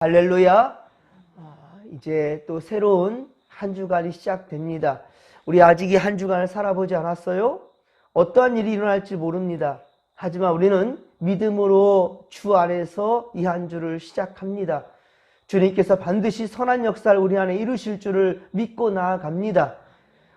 할렐루야. 이제 또 새로운 한 주간이 시작됩니다. 우리 아직 이 한 주간을 살아보지 않았어요? 어떠한 일이 일어날지 모릅니다. 하지만 우리는 믿음으로 주 안에서 이 한 주를 시작합니다. 주님께서 반드시 선한 역사를 우리 안에 이루실 줄을 믿고 나아갑니다.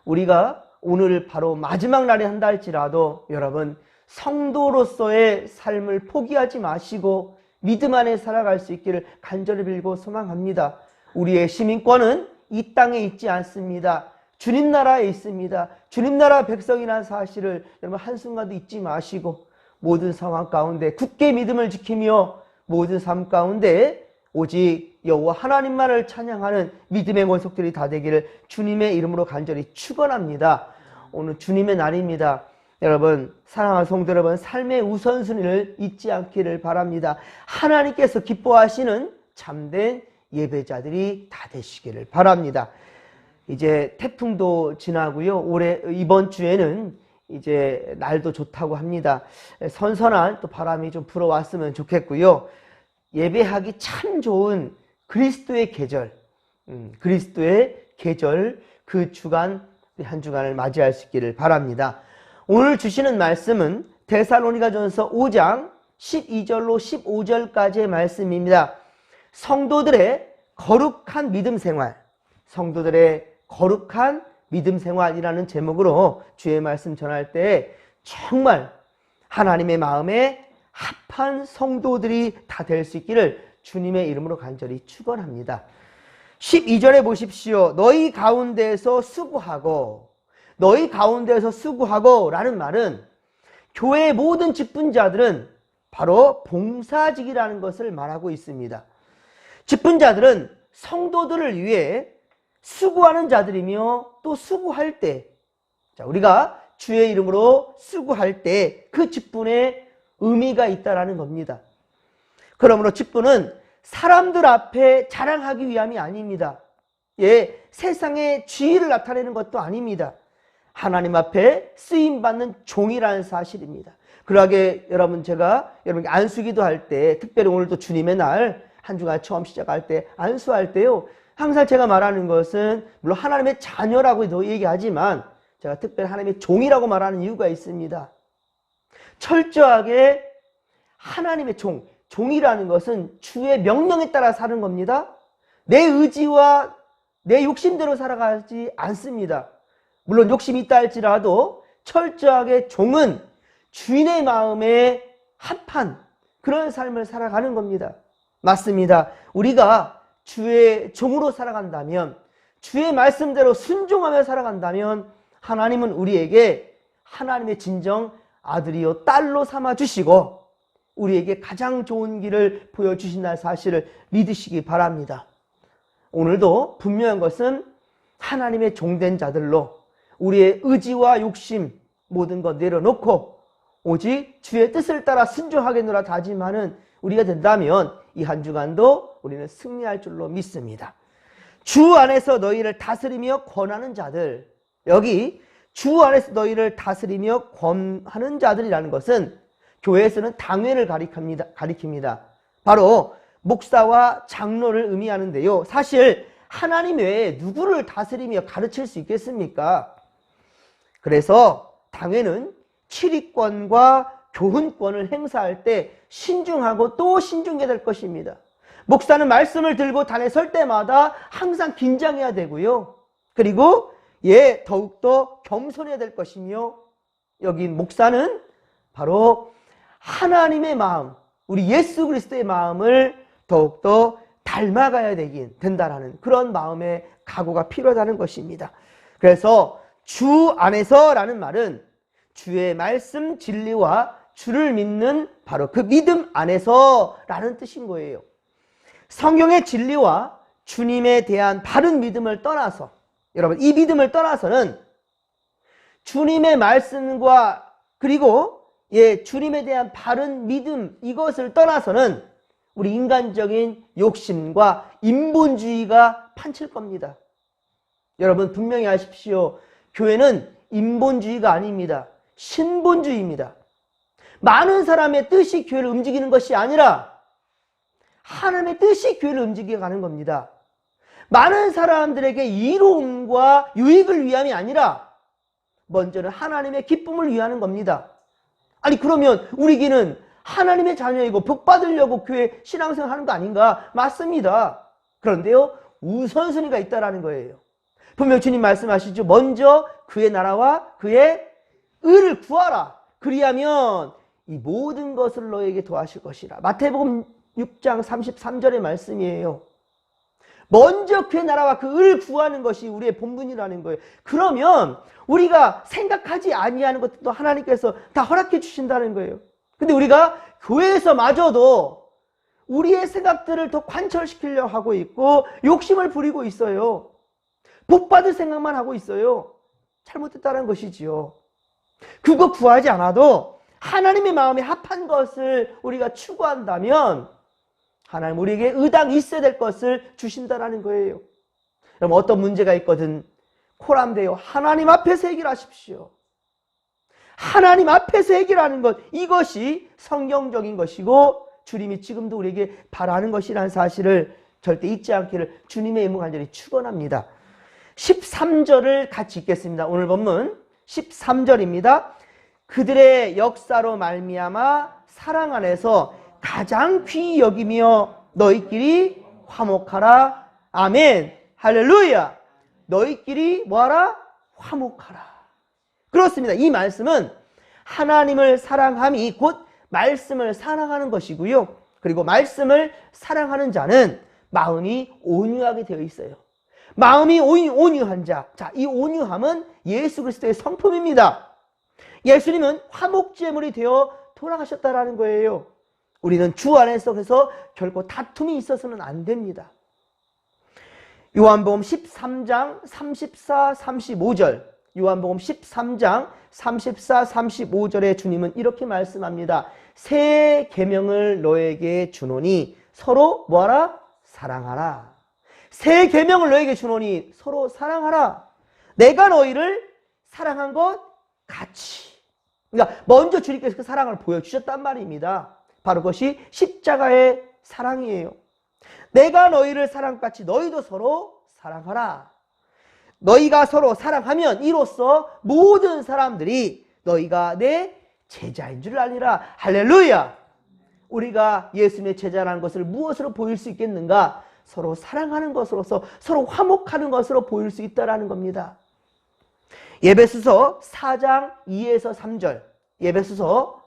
우리가 오늘 바로 마지막 날에 한다 할지라도 여러분, 성도로서의 삶을 포기하지 마시고 믿음 안에 살아갈 수 있기를 간절히 빌고 소망합니다. 우리의 시민권은 이 땅에 있지 않습니다. 주님 나라에 있습니다. 주님 나라 백성이라는 사실을 여러분 한순간도 잊지 마시고 모든 상황 가운데 굳게 믿음을 지키며 모든 삶 가운데 오직 여호와 하나님만을 찬양하는 믿음의 권속들이 다 되기를 주님의 이름으로 간절히 축원합니다. 오늘 주님의 날입니다. 여러분, 사랑하는 성도 여러분, 삶의 우선순위를 잊지 않기를 바랍니다. 하나님께서 기뻐하시는 참된 예배자들이 다 되시기를 바랍니다. 이제 태풍도 지나고요. 이번 주에는 이제 날도 좋다고 합니다. 선선한 또 바람이 좀 불어왔으면 좋겠고요. 예배하기 참 좋은 그리스도의 계절, 그 주간, 한 주간을 맞이할 수 있기를 바랍니다. 오늘 주시는 말씀은 데살로니가전서 5장 12절로 15절까지의 말씀입니다. 성도들의 거룩한 믿음 생활이라는 제목으로 주의 말씀 전할 때 정말 하나님의 마음에 합한 성도들이 다 될 수 있기를 주님의 이름으로 간절히 축원합니다. 12절에 보십시오. 너희 가운데에서 수고하고 라는 말은 교회의 모든 직분자들은 바로 봉사직이라는 것을 말하고 있습니다. 직분자들은 성도들을 위해 수고하는 자들이며 또 수고할 때, 우리가 주의 이름으로 수고할 때 그 직분에 의미가 있다라는 겁니다. 그러므로 직분은 사람들 앞에 자랑하기 위함이 아닙니다. 세상의 지위를 나타내는 것도 아닙니다. 하나님 앞에 쓰임받는 종이라는 사실입니다. 그러하게 제가 여러분께 안수기도 할 때, 특별히 오늘도 주님의 날, 한 주간 처음 시작할 때, 안수할 때요, 항상 제가 말하는 것은, 물론 하나님의 자녀라고도 얘기하지만, 제가 특별히 하나님의 종이라고 말하는 이유가 있습니다. 철저하게 하나님의 종이라는 것은 주의 명령에 따라 사는 겁니다. 내 의지와 내 욕심대로 살아가지 않습니다. 물론 욕심이 있다 할지라도 철저하게 종은 주인의 마음에 합한 그런 삶을 살아가는 겁니다. 맞습니다. 우리가 주의 종으로 살아간다면, 주의 말씀대로 순종하며 살아간다면 하나님은 우리에게 하나님의 진정 아들이요 딸로 삼아주시고 우리에게 가장 좋은 길을 보여주신다는 사실을 믿으시기 바랍니다. 오늘도 분명한 것은 하나님의 종된 자들로 우리의 의지와 욕심 모든 것 내려놓고 오직 주의 뜻을 따라 순종하겠노라 다짐하는 우리가 된다면 이 한 주간도 우리는 승리할 줄로 믿습니다. 주 안에서 너희를 다스리며 권하는 자들, 여기 주 안에서 너희를 다스리며 권하는 자들이라는 것은 교회에서는 당회를 가리킵니다. 바로 목사와 장로를 의미하는데요. 사실 하나님 외에 누구를 다스리며 가르칠 수 있겠습니까? 그래서 당회는 치리권과 교훈권을 행사할 때 신중하고 또 신중해야 될 것입니다. 목사는 말씀을 들고 단에 설 때마다 항상 긴장해야 되고요. 그리고 더욱더 겸손해야 될 것이며, 여기 목사는 바로 하나님의 마음, 우리 예수 그리스도의 마음을 더욱더 닮아가야 된다라는 그런 마음의 각오가 필요하다는 것입니다. 그래서 주 안에서라는 말은 주의 말씀 진리와 주를 믿는 바로 그 믿음 안에서라는 뜻인 거예요. 성경의 진리와 주님에 대한 바른 믿음을 떠나서, 여러분, 이 믿음을 떠나서는 주님의 말씀과 그리고 주님에 대한 바른 믿음, 이것을 떠나서는 우리 인간적인 욕심과 인본주의가 판칠 겁니다. 여러분 분명히 아십시오. 교회는 인본주의가 아닙니다. 신본주의입니다. 많은 사람의 뜻이 교회를 움직이는 것이 아니라 하나님의 뜻이 교회를 움직여 가는 겁니다. 많은 사람들에게 이로움과 유익을 위함이 아니라 먼저는 하나님의 기쁨을 위하는 겁니다. 아니 그러면 우리 교회는 하나님의 자녀이고 복 받으려고 교회 신앙생활 하는 거 아닌가? 맞습니다. 그런데요, 우선순위가 있다라는 거예요. 분명 주님 말씀하시죠. 먼저 그의 나라와 그의 의를 구하라. 그리하면 이 모든 것을 너에게 더하실 것이라. 마태복음 6장 33절의 말씀이에요. 먼저 그의 나라와 그 의를 구하는 것이 우리의 본분이라는 거예요. 그러면 우리가 생각하지 아니하는 것들도 하나님께서 다 허락해 주신다는 거예요. 근데 우리가 교회에서마저도 우리의 생각들을 더 관철시키려고 하고 있고 욕심을 부리고 있어요. 복 받을 생각만 하고 있어요. 잘못됐다는 것이지요. 그거 구하지 않아도 하나님의 마음에 합한 것을 우리가 추구한다면 하나님 우리에게 의당 있어야 될 것을 주신다라는 거예요. 그럼 어떤 문제가 있거든 코람되어 하나님 앞에서 해결하십시오. 하나님 앞에서 해결하는 것, 이것이 성경적인 것이고 주님이 지금도 우리에게 바라는 것이라는 사실을 절대 잊지 않기를 주님의 이름 간절히 축원합니다. 13절을 같이 읽겠습니다. 오늘 본문 13절입니다. 그들의 역사로 말미암아 사랑 안에서 가장 귀히 여기며 너희끼리 화목하라. 아멘. 할렐루야. 너희끼리 뭐하라? 화목하라. 그렇습니다. 이 말씀은 하나님을 사랑함이 곧 말씀을 사랑하는 것이고요. 그리고 말씀을 사랑하는 자는 마음이 온유하게 되어 있어요. 마음이 온유한 자. 자, 이 온유함은 예수 그리스도의 성품입니다. 예수님은 화목제물이 되어 돌아가셨다라는 거예요. 우리는 주 안에서 그래서 결코 다툼이 있어서는 안 됩니다. 요한복음 13장 34, 35절. 요한복음 13장 34, 35절에 주님은 이렇게 말씀합니다. 새 계명을 너에게 주노니 서로 뭐하라? 사랑하라. 새 계명을 너에게 주노니 서로 사랑하라. 내가 너희를 사랑한 것 같이. 그러니까 먼저 주님께서 그 사랑을 보여주셨단 말입니다. 바로 그것이 십자가의 사랑이에요. 내가 너희를 사랑같이 너희도 서로 사랑하라. 너희가 서로 사랑하면 이로써 모든 사람들이 너희가 내 제자인 줄 알리라. 할렐루야. 우리가 예수님의 제자라는 것을 무엇으로 보일 수 있겠는가? 서로 사랑하는 것으로서, 서로 화목하는 것으로 보일 수 있다는 겁니다. 에베소서 4장 2에서 3절. 에베소서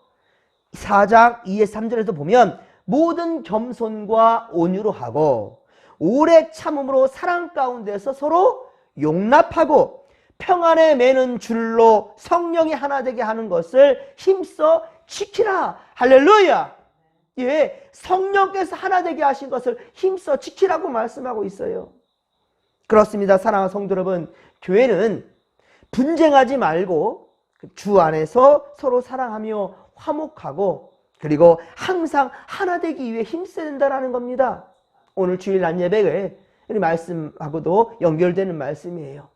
4장 2에서 3절에서 보면 모든 겸손과 온유로 하고 오래 참음으로 사랑 가운데서 서로 용납하고 평안에 매는 줄로 성령이 하나 되게 하는 것을 힘써 지키라. 할렐루야. 예, 성령께서 하나 되게 하신 것을 힘써 지키라고 말씀하고 있어요. 그렇습니다. 사랑하는 성도 여러분, 교회는 분쟁하지 말고 주 안에서 서로 사랑하며 화목하고 그리고 항상 하나 되기 위해 힘써야 된다는 겁니다. 오늘 주일 낮 예배에 이 말씀하고도 연결되는 말씀이에요.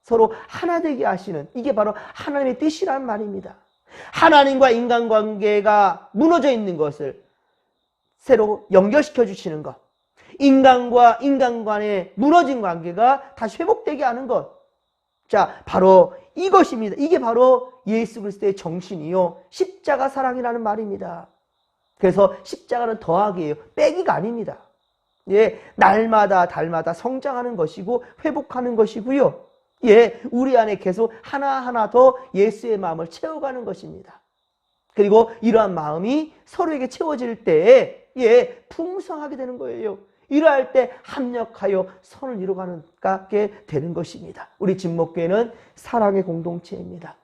서로 하나 되게 하시는, 이게 바로 하나님의 뜻이란 말입니다. 하나님과 인간관계가 무너져 있는 것을 새로 연결시켜 주시는 것, 인간과 인간 간의 무너진 관계가 다시 회복되게 하는 것. 자, 바로 이것입니다. 이게 바로 예수 그리스도의 정신이요 십자가 사랑이라는 말입니다. 그래서 십자가는 더하기예요. 빼기가 아닙니다. 예, 날마다 달마다 성장하는 것이고 회복하는 것이고요. 예, 우리 안에 계속 하나하나 더 예수의 마음을 채워가는 것입니다. 그리고 이러한 마음이 서로에게 채워질 때에 예, 풍성하게 되는 거예요. 이러할 때 합력하여 선을 이루어가게 되는 것입니다. 우리 진목교회는 사랑의 공동체입니다.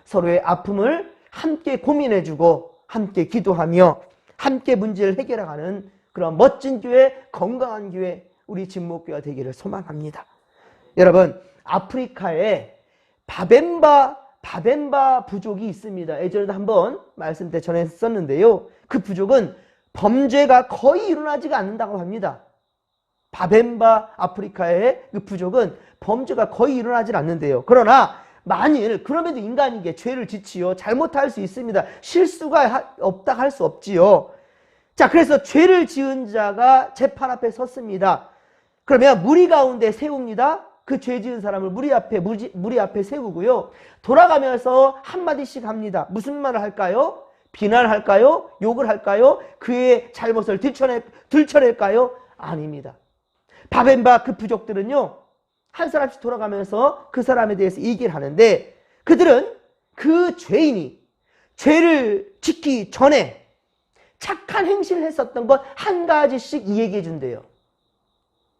서로의 아픔을 함께 고민해주고 함께 기도하며 함께 문제를 해결하는 그런 멋진 교회, 건강한 교회, 우리 진목교회가 되기를 소망합니다. 여러분, 아프리카에 바벤바 부족이 있습니다. 예전에도 한번 말씀 때 전했었는데요. 그 부족은 범죄가 거의 일어나지가 않는다고 합니다. 바벤바 아프리카의 그 부족은 범죄가 거의 일어나질 않는데요. 그러나 만일 그럼에도 인간에게 죄를 짓지요. 잘못할 수 있습니다. 실수가 없다 할 수 없지요. 자, 그래서 죄를 지은 자가 재판 앞에 섰습니다. 그러면 무리 가운데 세웁니다. 그 죄 지은 사람을 무리 앞에 세우고요. 돌아가면서 한마디씩 합니다. 무슨 말을 할까요? 비난할까요? 욕을 할까요? 그의 잘못을 들춰낼까요? 아닙니다. 바벤바 그 부족들은요, 한 사람씩 돌아가면서 그 사람에 대해서 얘기를 하는데, 그들은 그 죄인이 죄를 짓기 전에 착한 행실을 했었던 것 한 가지씩 이야기해 준대요.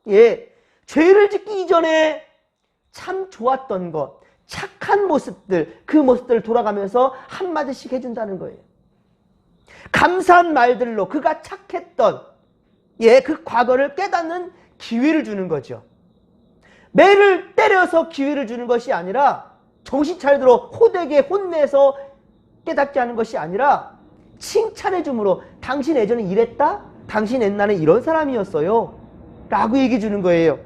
예, 죄를 짓기 이전에 참 좋았던 것, 착한 모습들, 그 모습들을 돌아가면서 한마디씩 해준다는 거예요. 감사한 말들로 그가 착했던, 예, 그 과거를 깨닫는 기회를 주는 거죠. 매를 때려서 기회를 주는 것이 아니라, 정신 차리도록 호되게 혼내서 깨닫게 하는 것이 아니라, 칭찬해 줌으로 당신 예전에 이랬다? 당신 옛날에 이런 사람이었어요. 라고 얘기해 주는 거예요.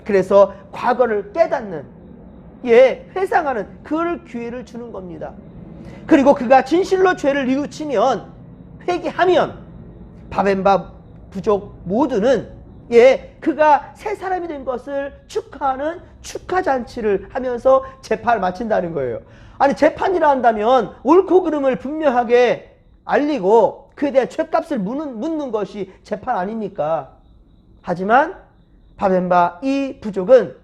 그래서 과거를 깨닫는, 예, 회상하는 그럴 기회를 주는 겁니다. 그리고 그가 진실로 죄를 뉘우치면, 회개하면 바벤바 부족 모두는, 예, 그가 새 사람이 된 것을 축하하는 축하잔치를 하면서 재판을 마친다는 거예요. 아니, 재판이라 한다면 옳고 그름을 분명하게 알리고 그에 대한 죄값을 묻는 것이 재판 아닙니까? 하지만 바벤바 이 부족은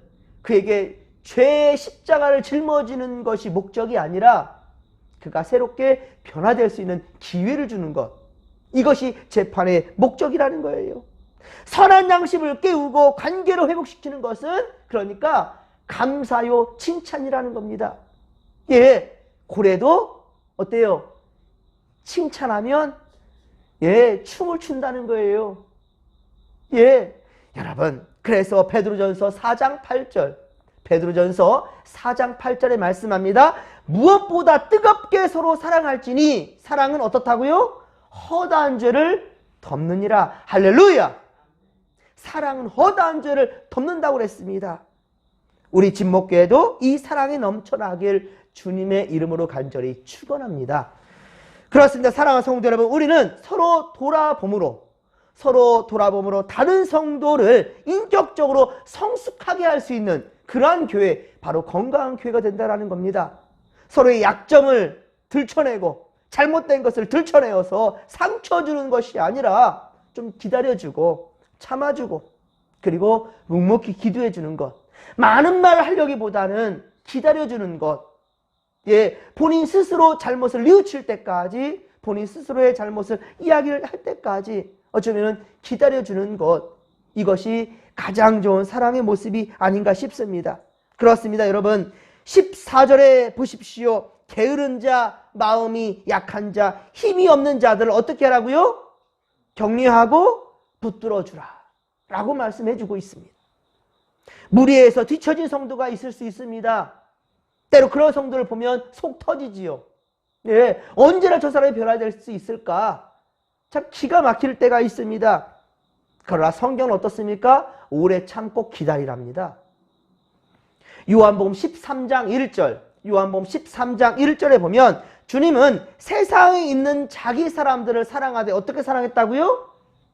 그에게 죄의 십자가를 짊어지는 것이 목적이 아니라 그가 새롭게 변화될 수 있는 기회를 주는 것, 이것이 재판의 목적이라는 거예요. 선한 양심을 깨우고 관계로 회복시키는 것은 그러니까 감사요 칭찬이라는 겁니다. 예, 고래도 어때요? 칭찬하면, 예, 춤을 춘다는 거예요. 예, 여러분, 그래서 베드로전서 4장 8절, 베드로전서 4장 8절에 말씀합니다. 무엇보다 뜨겁게 서로 사랑할지니 사랑은 어떻다고요? 허다한 죄를 덮느니라. 할렐루야! 사랑은 허다한 죄를 덮는다고 그랬습니다. 우리 진목교회도 이 사랑이 넘쳐나길 주님의 이름으로 간절히 축원합니다. 그렇습니다. 사랑하는 성도 여러분, 우리는 서로 돌아봄으로 다른 성도를 인격적으로 성숙하게 할 수 있는 그러한 교회, 바로 건강한 교회가 된다는 겁니다. 서로의 약점을 들춰내고 잘못된 것을 들춰내어서 상처 주는 것이 아니라 좀 기다려주고 참아주고, 그리고 묵묵히 기도해 주는 것, 많은 말을 하려기보다는 기다려주는 것, 예, 본인 스스로 잘못을 뉘우칠 때까지, 본인 스스로의 잘못을 이야기를 할 때까지 어쩌면 기다려주는 것, 이것이 가장 좋은 사랑의 모습이 아닌가 싶습니다. 그렇습니다. 여러분, 14절에 보십시오. 게으른 자, 마음이 약한 자, 힘이 없는 자들을 어떻게 하라고요? 격려하고 붙들어주라 라고 말씀해 주고 있습니다. 무리에서 뒤처진 성도가 있을 수 있습니다. 때로 그런 성도를 보면 속 터지지요. 예, 언제나 저 사람이 변화될 수 있을까? 참 기가 막힐 때가 있습니다. 그러나 성경은 어떻습니까? 오래 참고 기다리랍니다. 요한복음 13장 1절, 요한복음 13장 1절에 보면 주님은 세상에 있는 자기 사람들을 사랑하되 어떻게 사랑했다고요?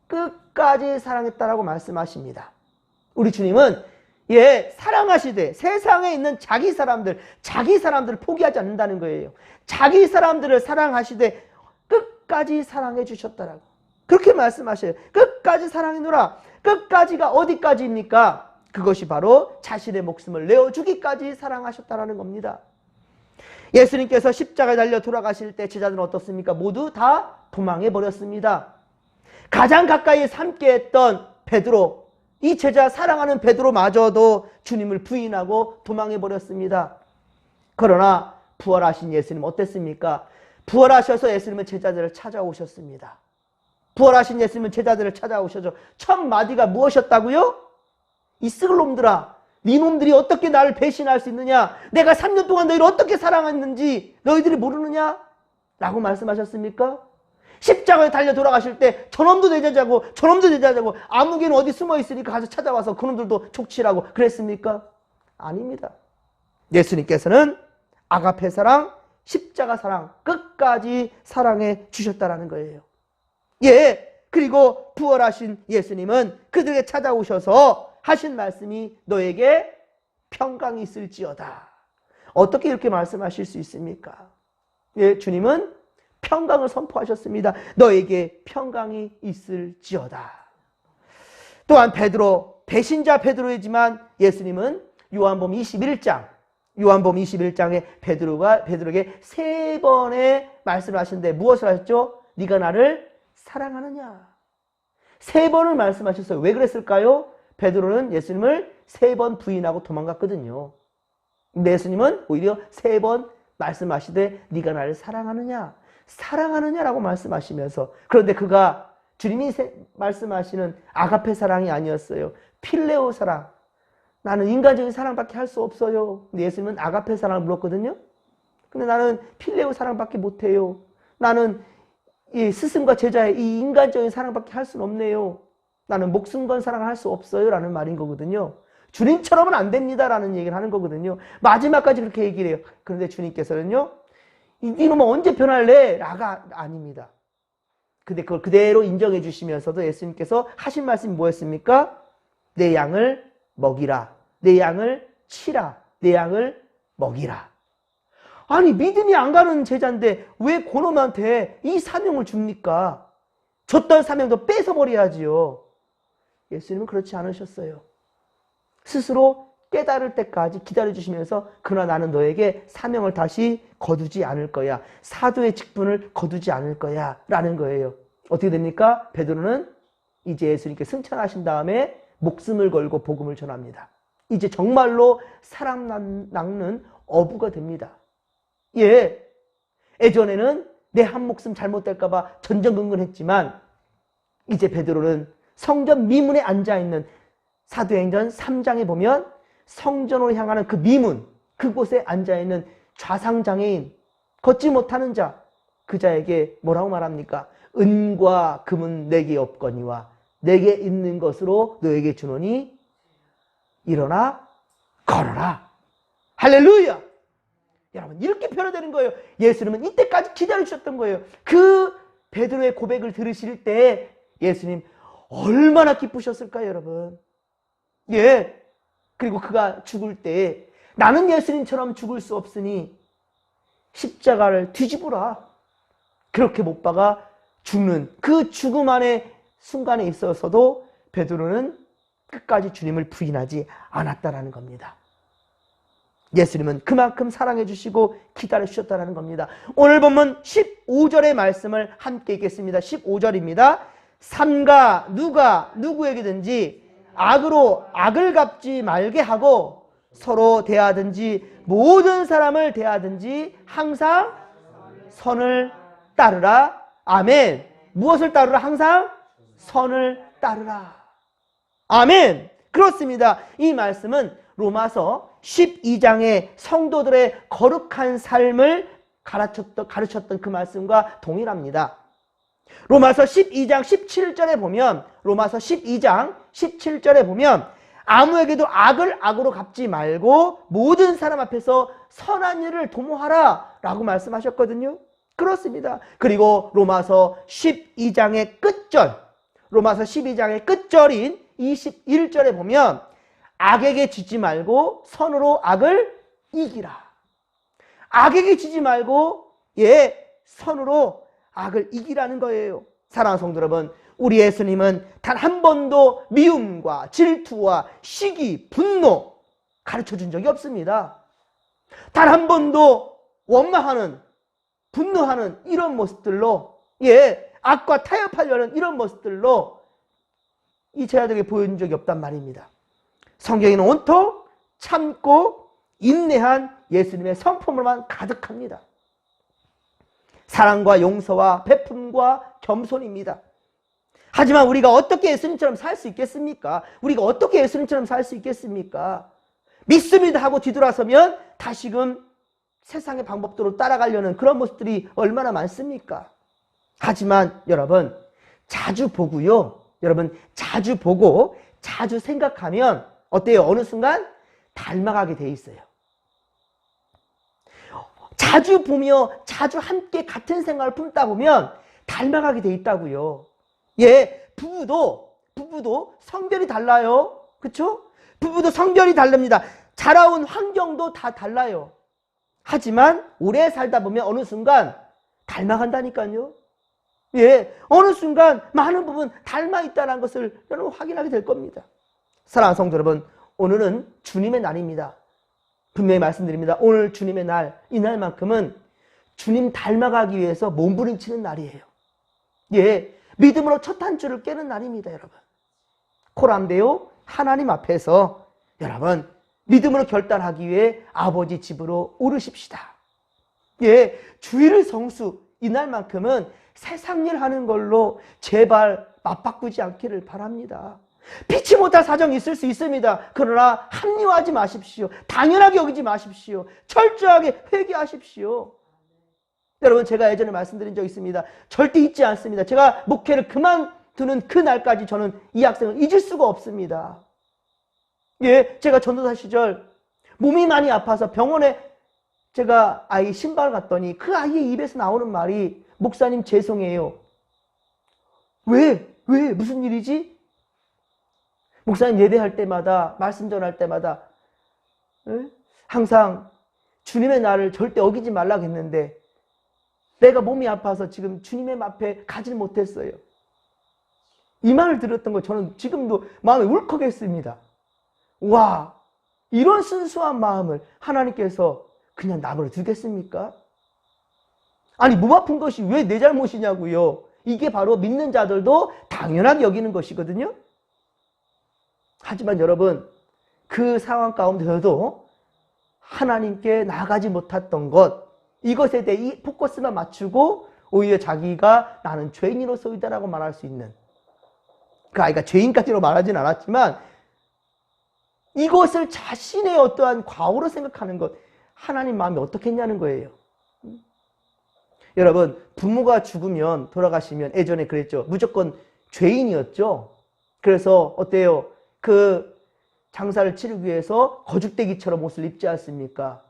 끝까지 사랑했다라고 말씀하십니다. 우리 주님은, 예, 사랑하시되 세상에 있는 자기 사람들을 포기하지 않는다는 거예요. 자기 사람들을 사랑하시되 끝까지 사랑해 주셨다라고 그렇게 말씀하셔요. 끝까지 사랑해노라. 끝까지가 어디까지입니까? 그것이 바로 자신의 목숨을 내어주기까지 사랑하셨다라는 겁니다. 예수님께서 십자가에 달려 돌아가실 때 제자들은 어떻습니까? 모두 다 도망해 버렸습니다. 가장 가까이 함께했던 베드로, 이 제자 사랑하는 베드로마저도 주님을 부인하고 도망해 버렸습니다. 그러나 부활하신 예수님 어땠습니까? 부활하셔서 예수님은 제자들을 찾아오셨습니다. 부활하신 예수님은 제자들을 찾아오셔서 첫 마디가 무엇이었다고요? 이 썩을 놈들아, 네 놈들이 어떻게 나를 배신할 수 있느냐? 내가 3년 동안 너희를 어떻게 사랑했는지 너희들이 모르느냐? 라고 말씀하셨습니까? 십자가에 달려 돌아가실 때 저놈도 내 제자고 저놈도 내 제자고 아무개는 어디 숨어 있으니까 가서 찾아와서 그놈들도 족치라고 그랬습니까? 아닙니다. 예수님께서는 아가페 사랑, 십자가 사랑 끝까지 사랑해 주셨다라는 거예요. 예, 그리고 부활하신 예수님은 그들에게 찾아오셔서 하신 말씀이 너에게 평강이 있을지어다. 어떻게 이렇게 말씀하실 수 있습니까? 예, 주님은 평강을 선포하셨습니다. 너에게 평강이 있을지어다. 또한 베드로, 배신자 베드로이지만 예수님은 요한복음 21장에 베드로에게 3번의 말씀을 하시는데 무엇을 하셨죠? 네가 나를 사랑하느냐? 3번을 말씀하셨어요. 왜 그랬을까요? 베드로는 예수님을 3번 부인하고 도망갔거든요. 근데 예수님은 오히려 3번 말씀하시되 네가 나를 사랑하느냐? 사랑하느냐라고 말씀하시면서, 그런데 그가 주님이 말씀하시는 아가페 사랑이 아니었어요. 필레오 사랑. 나는 인간적인 사랑밖에 할 수 없어요. 근데 예수님은 아가페 사랑을 물었거든요. 근데 나는 필레오 사랑밖에 못해요. 나는 이 스승과 제자의 이 인간적인 사랑밖에 할 수는 없네요. 나는 목숨 건 사랑을 할 수 없어요. 라는 말인 거거든요. 주님처럼은 안 됩니다. 라는 얘기를 하는 거거든요. 마지막까지 그렇게 얘기를 해요. 그런데 주님께서는요, 이놈은 언제 변할래? 라가 아닙니다. 근데 그걸 그대로 인정해 주시면서도 예수님께서 하신 말씀이 뭐였습니까? 내 양을 먹이라. 내 양을 치라. 내 양을 먹이라. 아니, 믿음이 안 가는 제자인데 왜 그놈한테 이 사명을 줍니까? 줬던 사명도 뺏어버려야지요. 예수님은 그렇지 않으셨어요. 스스로 깨달을 때까지 기다려주시면서 그러나 나는 너에게 사명을 다시 거두지 않을 거야. 사도의 직분을 거두지 않을 거야. 라는 거예요. 어떻게 됩니까? 베드로는 이제 예수님께 승천하신 다음에 목숨을 걸고 복음을 전합니다. 이제 정말로 사랑 낚는 어부가 됩니다. 예, 예전에는 내 한 목숨 잘못될까 봐 전전긍긍했지만 이제 베드로는 성전 미문에 앉아있는 사도행전 3장에 보면 성전으로 향하는 그 미문, 그곳에 앉아있는 좌상장애인, 걷지 못하는 자, 그 자에게 뭐라고 말합니까? 은과 금은 내게 없거니와 내게 있는 것으로 너에게 주노니 일어나 걸어라. 할렐루야. 여러분, 이렇게 변화되는 거예요. 예수님은 이때까지 기다려주셨던 거예요. 그 베드로의 고백을 들으실 때 예수님 얼마나 기쁘셨을까요, 여러분? 예. 그리고 그가 죽을 때 나는 예수님처럼 죽을 수 없으니 십자가를 뒤집어라. 그렇게 못 박아 죽는 그 죽음 안의 순간에 있어서도 베드로는 끝까지 주님을 부인하지 않았다라는 겁니다. 예수님은 그만큼 사랑해 주시고 기다려 주셨다는 겁니다. 오늘 본문 15절의 말씀을 함께 읽겠습니다. 15절입니다. 삼가 누가 누구에게든지 악으로 악을 갚지 말게 하고 서로 대하든지 모든 사람을 대하든지 항상 선을 따르라. 아멘. 무엇을 따르라? 항상 선을 따르라. 아멘. 그렇습니다. 이 말씀은 로마서 12장의 성도들의 거룩한 삶을 가르쳤던 그 말씀과 동일합니다. 로마서 12장 17절에 보면 로마서 12장 17절에 보면 아무에게도 악을 악으로 갚지 말고 모든 사람 앞에서 선한 일을 도모하라 라고 말씀하셨거든요. 그렇습니다. 그리고 로마서 12장의 끝절, 로마서 12장의 끝절인 21절에 보면 악에게 지지 말고 선으로 악을 이기라. 악에게 지지 말고 선으로 악을 이기라는 거예요. 사랑하는 성도 여러분, 우리 예수님은 단 한 번도 미움과 질투와 시기, 분노 가르쳐준 적이 없습니다. 단 한 번도 원망하는, 분노하는 이런 모습들로 악과 타협하려는 이런 모습들로 이 제자들에게 보여준 적이 없단 말입니다. 성경에는 온통 참고 인내한 예수님의 성품으로만 가득합니다. 사랑과 용서와 베품과 겸손입니다. 하지만 우리가 어떻게 예수님처럼 살 수 있겠습니까? 우리가 어떻게 예수님처럼 살 수 있겠습니까? 믿습니다 하고 뒤돌아서면 다시금 세상의 방법대로 따라가려는 그런 모습들이 얼마나 많습니까? 하지만 여러분, 자주 보고요. 여러분, 자주 보고 자주 생각하면 어때요? 어느 순간 닮아가게 돼 있어요. 자주 보며 자주 함께 같은 생각을 품다 보면 닮아가게 돼 있다고요. 예, 부부도 성별이 달라요. 그쵸? 부부도 성별이 다릅니다. 자라온 환경도 다 달라요. 하지만 오래 살다 보면 어느 순간 닮아간다니까요. 예, 어느 순간 많은 부분 닮아 있다는 것을 여러분 확인하게 될 겁니다. 사랑하는 성도 여러분, 오늘은 주님의 날입니다. 분명히 말씀드립니다. 오늘 주님의 날, 이날만큼은 주님 닮아가기 위해서 몸부림치는 날이에요. 예, 믿음으로 첫 한 줄을 깨는 날입니다, 여러분. 코람데오 하나님 앞에서 여러분 믿음으로 결단하기 위해 아버지 집으로 오르십시다. 예, 주일을 성수, 이날만큼은 세상 일 하는 걸로 제발 맞바꾸지 않기를 바랍니다. 피치 못할 사정이 있을 수 있습니다. 그러나 합리화하지 마십시오. 당연하게 여기지 마십시오. 철저하게 회개하십시오. 여러분, 제가 예전에 말씀드린 적 있습니다. 절대 잊지 않습니다. 제가 목회를 그만두는 그 날까지 저는 이 학생을 잊을 수가 없습니다. 예, 제가 전도사 시절 몸이 많이 아파서 병원에 제가 아이 신발 갔더니 그 아이의 입에서 나오는 말이 목사님 죄송해요. 왜? 무슨 일이지? 목사님 예배할 때마다 말씀 전할 때마다 항상 주님의 날을 절대 어기지 말라고 했는데 내가 몸이 아파서 지금 주님의 앞에 가질 못했어요. 이 말을 들었던 거 저는 지금도 마음이 울컥했습니다. 와, 이런 순수한 마음을 하나님께서 그냥 남으로 두겠습니까? 아니, 몸 아픈 것이 왜 내 잘못이냐고요. 이게 바로 믿는 자들도 당연하게 여기는 것이거든요. 하지만 여러분, 그 상황 가운데서도 하나님께 나아가지 못했던 것, 이것에 대해 이 포커스만 맞추고 오히려 자기가 나는 죄인으로서이다라고 말할 수 있는, 그 아이가 죄인까지로 말하진 않았지만 이것을 자신의 어떠한 과오로 생각하는 것, 하나님 마음이 어떻겠냐는 거예요. 여러분, 부모가 죽으면, 돌아가시면 예전에 그랬죠. 무조건 죄인이었죠. 그래서 어때요? 그 장사를 치르기 위해서 거죽대기처럼 옷을 입지 않습니까?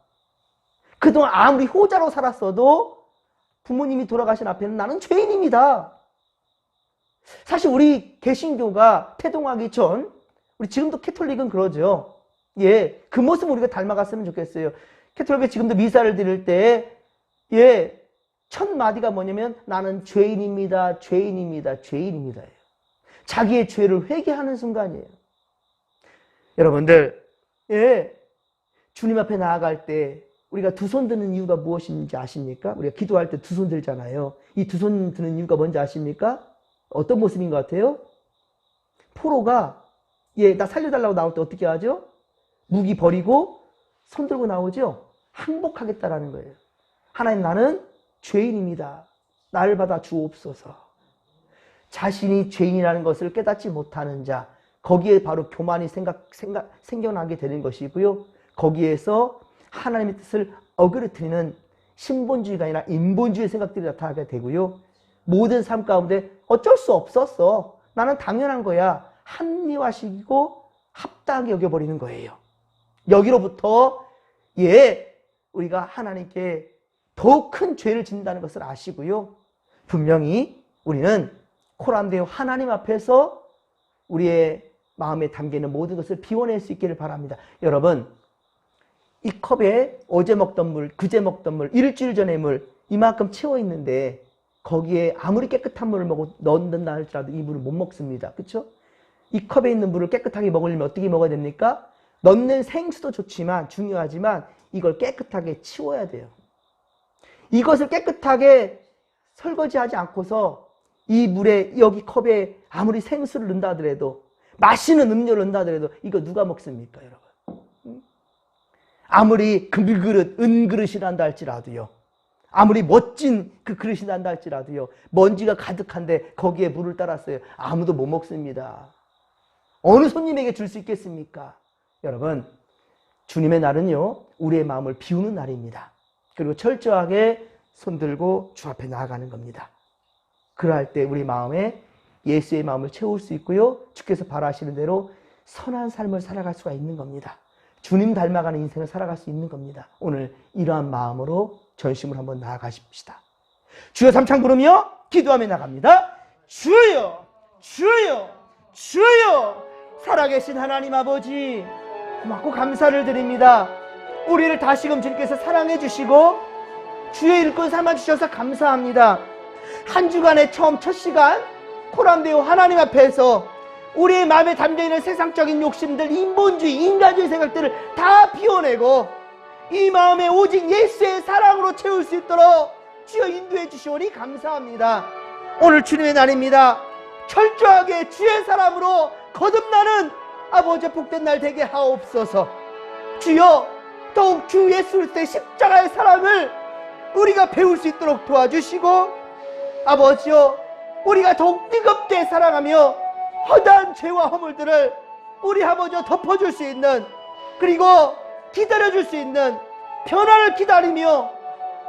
그동안 아무리 효자로 살았어도 부모님이 돌아가신 앞에는 나는 죄인입니다. 사실 우리 개신교가 태동하기 전, 우리 지금도 캐톨릭은 그러죠. 예, 그 모습 우리가 닮아갔으면 좋겠어요. 캐톨릭이 지금도 미사를 드릴 때, 예, 첫 마디가 뭐냐면 나는 죄인입니다. 자기의 죄를 회개하는 순간이에요. 여러분들, 예, 주님 앞에 나아갈 때 우리가 두 손 드는 이유가 무엇인지 아십니까? 우리가 기도할 때 두 손 들잖아요. 이 두 손 드는 이유가 뭔지 아십니까? 어떤 모습인 것 같아요? 포로가, 예, 나 살려달라고 나올 때 어떻게 하죠? 무기 버리고 손 들고 나오죠? 항복하겠다라는 거예요. 하나님, 나는 죄인입니다. 나를 받아 주옵소서. 자신이 죄인이라는 것을 깨닫지 못하는 자, 거기에 바로 교만이 생겨나게 되는 것이고요. 거기에서 하나님의 뜻을 어그러뜨리는 신본주의가 아니라 인본주의 생각들이 나타나게 되고요. 모든 삶 가운데 어쩔 수 없었어. 나는 당연한 거야. 합리화시키고 합당하게 여겨버리는 거예요. 여기로부터, 예, 우리가 하나님께 더욱 큰 죄를 짓는다는 것을 아시고요. 분명히 우리는 코람데오 하나님 앞에서 우리의 마음에 담기는 모든 것을 비워낼 수 있기를 바랍니다. 여러분, 이 컵에 어제 먹던 물, 그제 먹던 물, 일주일 전의 물 이만큼 채워 있는데 거기에 아무리 깨끗한 물을 넣는다 할지라도 이 물을 못 먹습니다. 그렇죠? 이 컵에 있는 물을 깨끗하게 먹으려면 어떻게 먹어야 됩니까? 넣는 생수도 좋지만 중요하지만 이걸 깨끗하게 치워야 돼요. 이것을 깨끗하게 설거지하지 않고서 이 물에, 여기 컵에 아무리 생수를 넣는다 하더라도, 마시는 음료를 넣는다 하더라도 이거 누가 먹습니까, 여러분? 아무리 금그릇, 은그릇이란다 할지라도요. 아무리 멋진 그 그릇이란다 할지라도요. 먼지가 가득한데 거기에 물을 따랐어요. 아무도 못 먹습니다. 어느 손님에게 줄 수 있겠습니까? 여러분, 주님의 날은요, 우리의 마음을 비우는 날입니다. 그리고 철저하게 손들고 주 앞에 나아가는 겁니다. 그럴 때 우리 마음에 예수의 마음을 채울 수 있고요. 주께서 바라시는 대로 선한 삶을 살아갈 수가 있는 겁니다. 주님 닮아가는 인생을 살아갈 수 있는 겁니다. 오늘 이러한 마음으로 전심으로 한번 나아가십시다. 주여 삼창 부르며 기도하며 나갑니다. 주여! 주여, 주여. 살아계신 하나님 아버지, 고맙고 감사를 드립니다. 우리를 다시금 주님께서 사랑해 주시고 주의 일꾼 삼아 주셔서 감사합니다. 한 주간의 처음 첫 시간 코람데오 하나님 앞에서 우리의 마음에 담겨있는 세상적인 욕심들, 인본주의, 인간주의 생각들을 다 비워내고 이 마음에 오직 예수의 사랑으로 채울 수 있도록 주여 인도해 주시오니 감사합니다. 오늘 주님의 날입니다. 철저하게 주의 사람으로 거듭나는 아버지 복된 날 되게 하옵소서. 주여, 더욱 주 예수 그리스도의 십자가의 사랑을 우리가 배울 수 있도록 도와주시고, 아버지여, 우리가 더욱 뜨겁게 사랑하며 허다한 죄와 허물들을 우리 아버지여 덮어줄 수 있는, 그리고 기다려줄 수 있는, 변화를 기다리며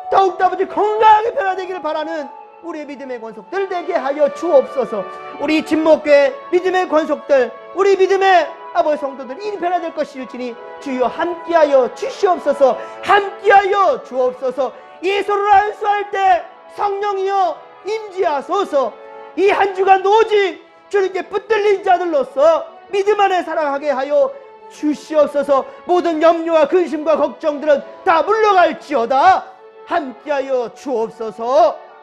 더욱더 아버지 건강하게 변화되기를 바라는 우리의 믿음의 권속들 되게 하여 주옵소서. 우리 진목교회 믿음의 권속들, 우리 믿음의 아버지 성도들 이 변화될 것이일지니 주여 함께하여 주시옵소서. 함께하여 주옵소서. 예수를 안수할 때 성령이여 임재하소서. 이 한 주간 오직 주님께 붙들린 자들로서 믿음 안에 살아가게 하여 주시옵소서. 모든 염려와 근심과 걱정들은 다 물러갈지어다. 함께하여 주옵소서.